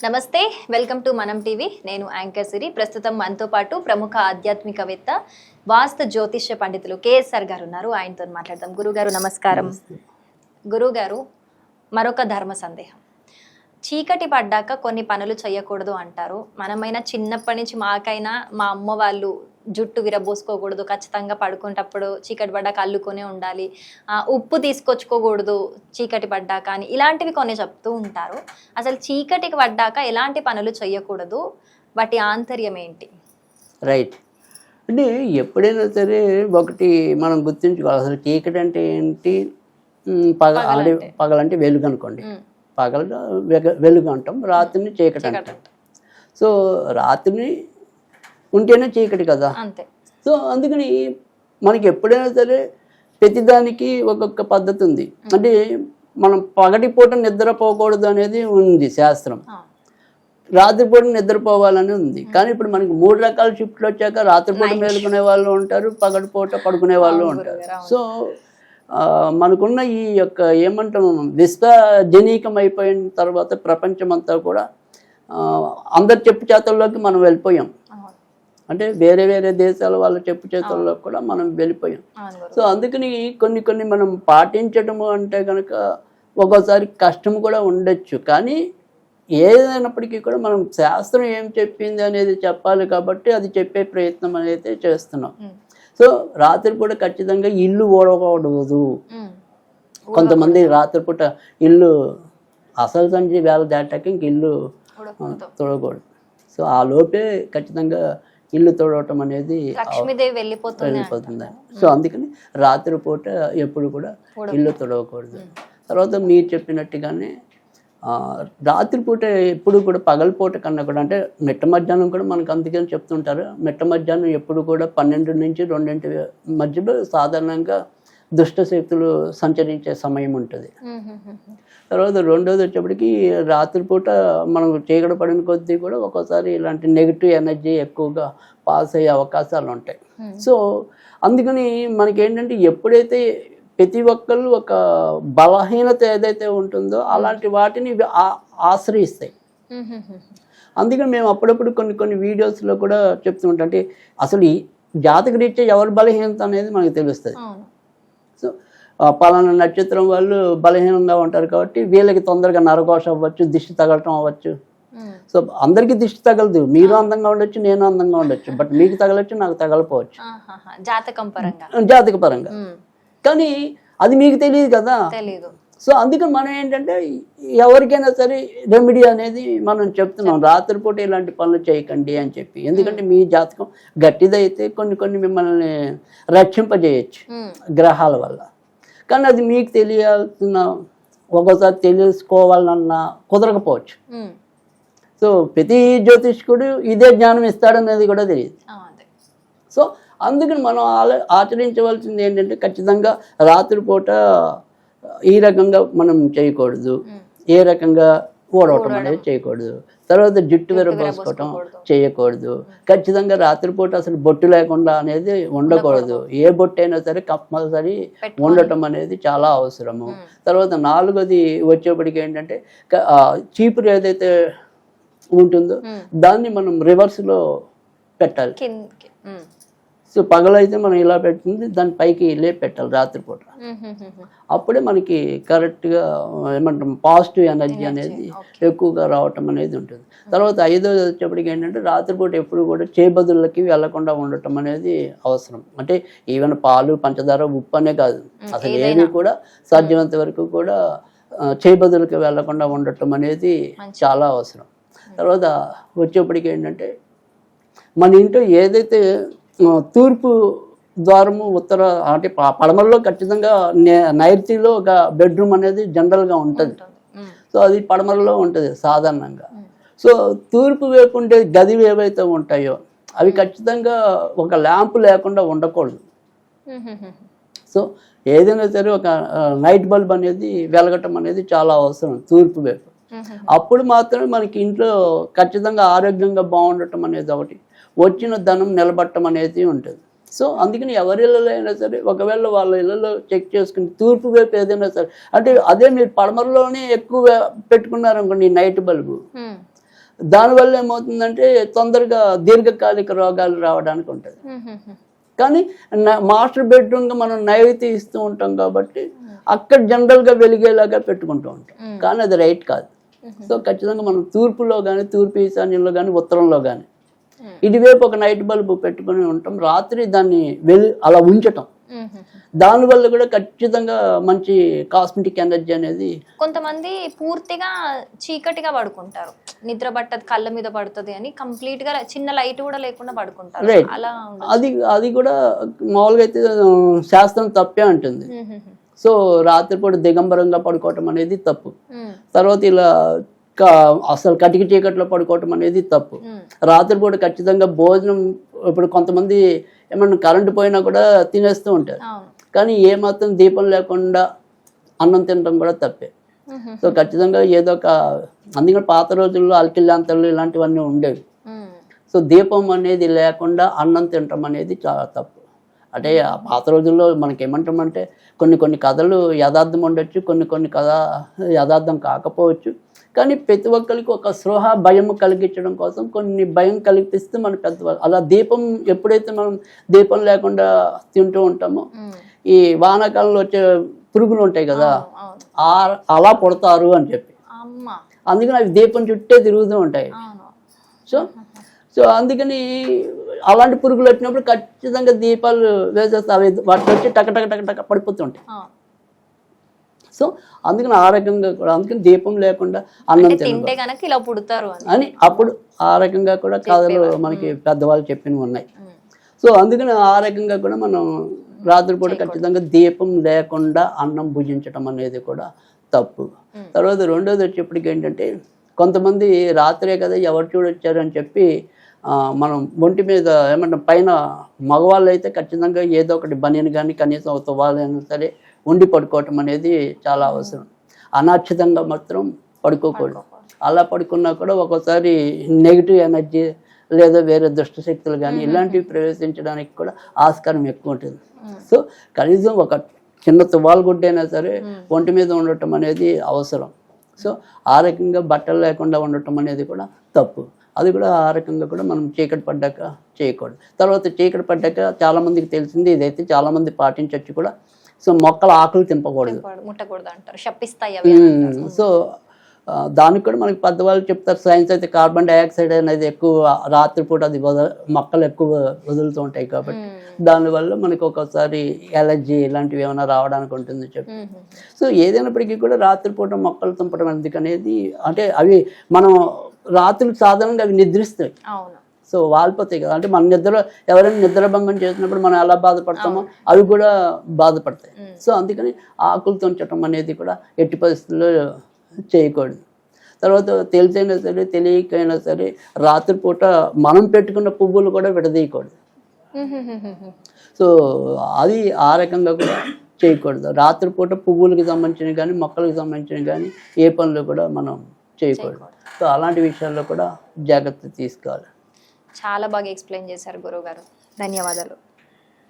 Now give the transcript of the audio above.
నమస్తే, welcome to మనం TV. నేను యాంకర్ సిరి. ప్రస్తుతం మనతో పాటు ప్రముఖ ఆధ్యాత్మికవేత్త వాస్తు జ్యోతిష్య పండితులు కేఎస్ఆర్ గారు ఉన్నారు. ఆయనతో మాట్లాడదాం. గురుగారు నమస్కారం. గురుగారు, మరొక ధర్మ సందేహం. చీకటి పడ్డాక కొన్ని పనులు చేయకూడదు అంటారు. మనమైనా చిన్నప్పటి నుంచి మాకైనా మా అమ్మ వాళ్ళు జుట్టు విరబోసుకోకూడదు, ఖచ్చితంగా పడుకునేటప్పుడు చీకటి పడ్డాక అల్లుకొనే ఉండాలి, ఉప్పు తీసుకొచ్చుకోకూడదు చీకటి పడ్డాక అని ఇలాంటివి కొన్ని చెప్తూ ఉంటారు. అసలు చీకటికి పడ్డాక ఎలాంటి పనులు చేయకూడదు, వాటి ఆంతర్యం ఏంటి? రైట్. అంటే ఎప్పుడైనా సరే ఒకటి మనం గుర్తుంచుకోవాలి, అసలు చీకటి అంటే ఏంటి. పగలంటే వెలుగు అనుకోండి, పగలు వెలుగు అంటాం, రాత్రిని చీకటి అంటాం. సో రాత్రిని ఉంటేనే చీకటి కదా. సో అందుకని మనకి ఎప్పుడైనా సరే ప్రతిదానికి ఒక్కొక్క పద్ధతి ఉంది. అంటే మనం పగటిపూట నిద్రపోకూడదు అనేది ఉంది శాస్త్రం, రాత్రిపూట నిద్రపోవాలని ఉంది. కానీ ఇప్పుడు మనకి 3 రకాల షిఫ్ట్లు వచ్చాక రాత్రిపూట మేలుకునే వాళ్ళు ఉంటారు, పగటిపూట పడుకునే వాళ్ళు ఉంటారు. సో మనకున్న ఈ యొక్క ఏమంటాం విశ్వజనీకం అయిపోయిన తర్వాత ప్రపంచం అంతా కూడా అందరి చెప్పు చేతల్లోకి మనం వెళ్ళిపోయాం. అంటే వేరే వేరే దేశాల వాళ్ళ చెప్పు చేతుల్లోకి కూడా మనం వెళ్ళిపోయాం. సో అందుకని కొన్ని మనం పాటించడము అంటే కనుక ఒక్కోసారి కష్టం కూడా ఉండొచ్చు. కానీ ఏదైనప్పటికీ కూడా మనం శాస్త్రం ఏం చెప్పింది అనేది చెప్పాలి కాబట్టి అది చెప్పే ప్రయత్నం అనేది చేస్తున్నాం. సో రాత్రిపూట ఖచ్చితంగా ఇల్లు ఊడకూడదు. కొంతమంది రాత్రిపూట ఇల్లు అసలు సంచి వేళ దాటాక ఇంక ఇల్లు తొడకూడదు. సో ఆ లోపే ఖచ్చితంగా ఇల్లు తొడవటం అనేది వెళ్ళిపోతుంది. సో అందుకని రాత్రిపూట ఎప్పుడు కూడా ఇల్లు తొడవకూడదు. తర్వాత మీరు చెప్పినట్టుగానే రాత్రిపూట ఎప్పుడు కూడా పగలపూట కన్నా కూడా, అంటే మిట్ట మధ్యాహ్నం కూడా మనకు అందుకని చెప్తుంటారు, మిట్ట మధ్యాహ్నం ఎప్పుడు కూడా 12 నుంచి 2 మధ్యలో సాధారణంగా దుష్ట శక్తులు సంచరించే సమయం ఉంటుంది. తర్వాత రెండోది వచ్చేప్పటికి రాత్రిపూట మనం చీకటి పడిన కొద్దీ కూడా ఒక్కోసారి ఇలాంటి నెగిటివ్ ఎనర్జీ ఎక్కువగా పాస్ అయ్యే అవకాశాలు ఉంటాయి. సో అందుకని మనకి ఏంటంటే ఎప్పుడైతే ప్రతి ఒక్కళ్ళు ఒక బలహీనత ఏదైతే ఉంటుందో అలాంటి వాటిని ఆశ్రయిస్తాయి. అందుకని మేము అప్పుడప్పుడు కొన్ని వీడియోస్లో కూడా చెప్తూ ఉంటాం, అంటే అసలు ఈ జాతక రీత్యా ఎవరి బలహీనత అనేది మనకు తెలుస్తుంది. సో పలానా నక్షత్రం వాళ్ళు బలహీనంగా ఉంటారు కాబట్టి వీళ్ళకి తొందరగా నరఘోష అవ్వచ్చు, దిష్టి తగలటం అవ్వచ్చు. సో అందరికీ దిష్టి తగలదు, మీరు అందంగా ఉండొచ్చు, నేను అందంగా ఉండొచ్చు, బట్ మీకు తగలచ్చు, నాకు తగలపోవచ్చు జాతక పరంగా. కానీ అది మీకు తెలియదు కదా. సో అందుకని మనం ఏంటంటే ఎవరికైనా సరే రెమెడీ అనేది మనం చెప్తున్నాం, రాత్రిపూట ఇలాంటి పనులు చేయకండి అని చెప్పి. ఎందుకంటే మీ జాతకం గట్టిదైతే కొన్ని మిమ్మల్ని రక్షింపజేయచ్చు గ్రహాల వల్ల. కానీ అది మీకు తెలియాల్సిన, ఒక్కోసారి తెలుసుకోవాలన్నా కుదరకపోవచ్చు. సో ప్రతి జ్యోతిష్కుడు ఇదే జ్ఞానం ఇస్తాడనేది కూడా తెలియదు. సో అందుకని మనం ఆచరించవలసింది ఏంటంటే ఖచ్చితంగా రాత్రిపూట ఈ రకంగా మనం చేయకూడదు, ఏ రకంగా ఓడవటం అనేది చేయకూడదు. తర్వాత జుట్టు విరబోసుకోవటం చేయకూడదు. ఖచ్చితంగా రాత్రిపూట అసలు బొట్టు లేకుండా అనేది ఉండకూడదు. ఏ బొట్టు అయినా సరే కంపల్సరీ ఉండటం అనేది చాలా అవసరము. తర్వాత 4వది వచ్చేప్పటికి ఏంటంటే చీపురు ఏదైతే ఉంటుందో దాన్ని మనం రివర్స్లో పెట్టాలి. సో పగలైతే మనం ఇలా పెట్టింది దాని పైకి లేపి పెట్టాలి రాత్రిపూట. అప్పుడే మనకి కరెక్ట్గా ఏమంటాం పాజిటివ్ ఎనర్జీ అనేది ఎక్కువగా రావటం అనేది ఉంటుంది. తర్వాత 5వది వచ్చేప్పటికి ఏంటంటే రాత్రిపూట ఎప్పుడు కూడా చేబదులకి వెళ్లకుండా ఉండటం అనేది అవసరం. అంటే ఈవెన్ పాలు, పంచదార, ఉప్పు అనే కాదు, అసలు ఏది కూడా సాధ్యమైనంత వరకు కూడా చేబదులకి వెళ్లకుండా ఉండటం అనేది చాలా అవసరం. తర్వాత వచ్చేప్పటికి ఏంటంటే మన ఇంట్లో ఏదైతే తూర్పు ద్వారము, ఉత్తర అంటే పడమరలో ఖచ్చితంగా నైరుతిలో ఒక బెడ్రూమ్ అనేది జనరల్గా ఉంటుంది. సో అది పడమరలో ఉంటుంది సాధారణంగా. సో తూర్పు వైపు ఉండే గదిలు ఏవైతే ఉంటాయో అవి ఖచ్చితంగా ఒక ల్యాంప్ లేకుండా ఉండకూడదు. సో ఏదైనా సరే ఒక నైట్ బల్బ్ అనేది వెలగటం అనేది చాలా అవసరం తూర్పు వైపు. అప్పుడు మాత్రమే మనకి ఇంట్లో ఖచ్చితంగా ఆరోగ్యంగా బాగుండటం అనేది ఒకటి, వచ్చిన ధనం నిలబట్టం అనేది ఉంటుంది. సో అందుకని ఎవరి ఇళ్ళలో అయినా సరే ఒకవేళ వాళ్ళ ఇళ్ళలో చెక్ చేసుకుని తూర్పు వైపు ఏదైనా సరే, అంటే అదే మీరు పడమరలోనే ఎక్కువ పెట్టుకున్నారనుకోండి నైట్ బల్బు, దానివల్ల ఏమవుతుందంటే తొందరగా దీర్ఘకాలిక రోగాలు రావడానికి ఉంటుంది. కానీ మాస్టర్ బెడ్రూమ్గా మనం నైవేద్యం ఇస్తూ ఉంటాం కాబట్టి అక్కడ జనరల్గా వెలిగేలాగా పెట్టుకుంటూ ఉంటాం, కానీ అది రైట్ కాదు. సో ఖచ్చితంగా మనం తూర్పులో కానీ, తూర్పు ఈశాన్యంలో కానీ, ఉత్తరంలో కానీ ఇటువైపు ఒక నైట్ బల్బు పెట్టుకుని ఉంటాం, రాత్రి దాన్ని అలా ఉంచటం. దానివల్ల కూడా ఖచ్చితంగా మంచి కాస్మెటిక్ ఎనర్జీ అనేది. కొంతమంది పూర్తిగా చీకటిగా పడుకుంటారు, నిద్ర పట్టదు, కళ్ళ మీద పడుతుంది అని కంప్లీట్ గా చిన్న లైట్ కూడా లేకుండా పడుకుంటారు. అలా అది కూడా మామూలుగా అయితే శాస్త్రం తప్పే అంటుంది. సో రాత్రిపూట దిగంబరంగా పడుకోవటం అనేది తప్పు. తర్వాత ఇలా అసలు కటిక చీకట్లో పడుకోవటం అనేది తప్పు. రాత్రిపూట ఖచ్చితంగా భోజనం, ఇప్పుడు కొంతమంది ఏమన్నా కరెంటు పోయినా కూడా తినేస్తూ ఉంటారు, కానీ ఏమాత్రం దీపం లేకుండా అన్నం తినడం కూడా తప్పే. సో ఖచ్చితంగా ఏదో ఒక, అందుకని పాత రోజుల్లో అల్కిల్లాంతలు ఇలాంటివన్నీ ఉండేవి. సో దీపం అనేది లేకుండా అన్నం తినటం అనేది చాలా తప్పు. అంటే ఆ పాత రోజుల్లో మనకి ఏమంటామంటే కొన్ని కథలు యథార్థం ఉండొచ్చు, కొన్ని కథ యథార్థం కాకపోవచ్చు, కానీ ప్రతి ఒక్కరికి ఒక స్పృహ భయం కలిగించడం కోసం కొన్ని భయం కలిగిస్తే మన పెద్దవాళ్ళు అలా దీపం ఎప్పుడైతే మనం దీపం లేకుండా తింటూ ఉంటామో ఈ వానాకాలంలో వచ్చే పురుగులు ఉంటాయి కదా, అలా పుడతారు అని చెప్పి, అందుకని అవి దీపం చుట్టే తిరుగుతూ ఉంటాయి. సో అందుకని అలాంటి పురుగులు వచ్చినప్పుడు ఖచ్చితంగా దీపాలు వేసేస్తే అవి వాటి వచ్చి టక పడిపోతుంటాయి. సో అందుకని ఆ రకంగా కూడా, అందుకని దీపం లేకుండా అన్నం తింటే కనుక ఇలా పుడతారు అని అప్పుడు ఆ రకంగా కూడా కథలు మనకి పెద్దవాళ్ళు చెప్పినవి ఉన్నాయి. సో అందుకని ఆ రకంగా కూడా మనం రాత్రిపూట ఖచ్చితంగా దీపం లేకుండా అన్నం భుజించడం అనేది కూడా తప్పు. తర్వాత రెండోది వచ్చేప్పటికి ఏంటంటే, కొంతమంది రాత్రే కదా ఎవరు చూడొచ్చారని చెప్పి మనం ఒంటి మీద ఏమంటాం, పైన మగవాళ్ళు అయితే ఖచ్చితంగా ఏదో ఒకటి బనీని కానీ కనీసం ఒక తువ్వాలైనా సరే ఉండి పడుకోవటం అనేది చాలా అవసరం. అనాచితంగా మాత్రం పడుకోకూడదు. అలా పడుకున్నా కూడా ఒక్కోసారి నెగిటివ్ ఎనర్జీ లేదా వేరే దుష్ట శక్తులు కానీ ఇలాంటివి ప్రవేశించడానికి కూడా ఆస్కారం ఎక్కువ ఉంటుంది. సో కనీసం ఒక చిన్న తువ్వాల గుడ్డైనా సరే ఒంటి మీద ఉండటం అనేది అవసరం. సో ఆ రకంగా బట్టలు లేకుండా ఉండటం అనేది కూడా తప్పు. అది కూడా ఆ రకంగా కూడా మనం చీకటి పడ్డాక చేయకూడదు. తర్వాత చీకటి పడ్డాక చాలామందికి తెలిసింది, ఇదైతే చాలామంది పాటించవచ్చు కూడా. సో మొక్కల ఆకులు తింపకూడదు, ముట్టకూడదు అంటారు, శపిస్తాయి. సో దానికి కూడా మనకి పెద్దవాళ్ళు చెప్తారు, సైన్స్ అయితే కార్బన్ డైఆక్సైడ్ అనేది ఎక్కువ రాత్రిపూట అది మొక్కలు ఎక్కువ వదులుతూ ఉంటాయి కాబట్టి దానివల్ల మనకి ఒక్కోసారి ఎలర్జీ ఇలాంటివి ఏమైనా రావడానికి ఉంటుంది చెప్పి. సో ఏదైనప్పటికీ కూడా రాత్రిపూట మొక్కలు తుంపడం ఎందుకనేది, అంటే అవి మనం రాత్రులు సాధారణంగా అవి నిద్రిస్తాయి, సో వాలిపోతాయి కదా. అంటే మన ఎవరైనా నిద్రభంగం చేసినప్పుడు మనం ఎలా బాధపడతామో అవి కూడా బాధపడతాయి. సో అందుకని ఆకులు తుంచడం అనేది కూడా ఎట్టి పరిస్థితుల్లో చేయకూడదు. తర్వాత తెలిసైనా సరే తెలియకైనా సరే రాత్రిపూట మనం పెట్టుకున్న పువ్వులు కూడా విడదీయకూడదు. సో అది ఆ రకంగా కూడా చేయకూడదు. రాత్రిపూట పువ్వులకి సంబంధించినవి కానీ మొక్కలకు సంబంధించినవి కానీ ఏ పనులు కూడా మనం చేయకూడదు. సో అలాంటి విషయాల్లో కూడా జాగ్రత్త తీసుకోవాలి. చాలా బాగా ఎక్స్ప్లెయిన్ చేశారు గురువు గారు, ధన్యవాదాలు.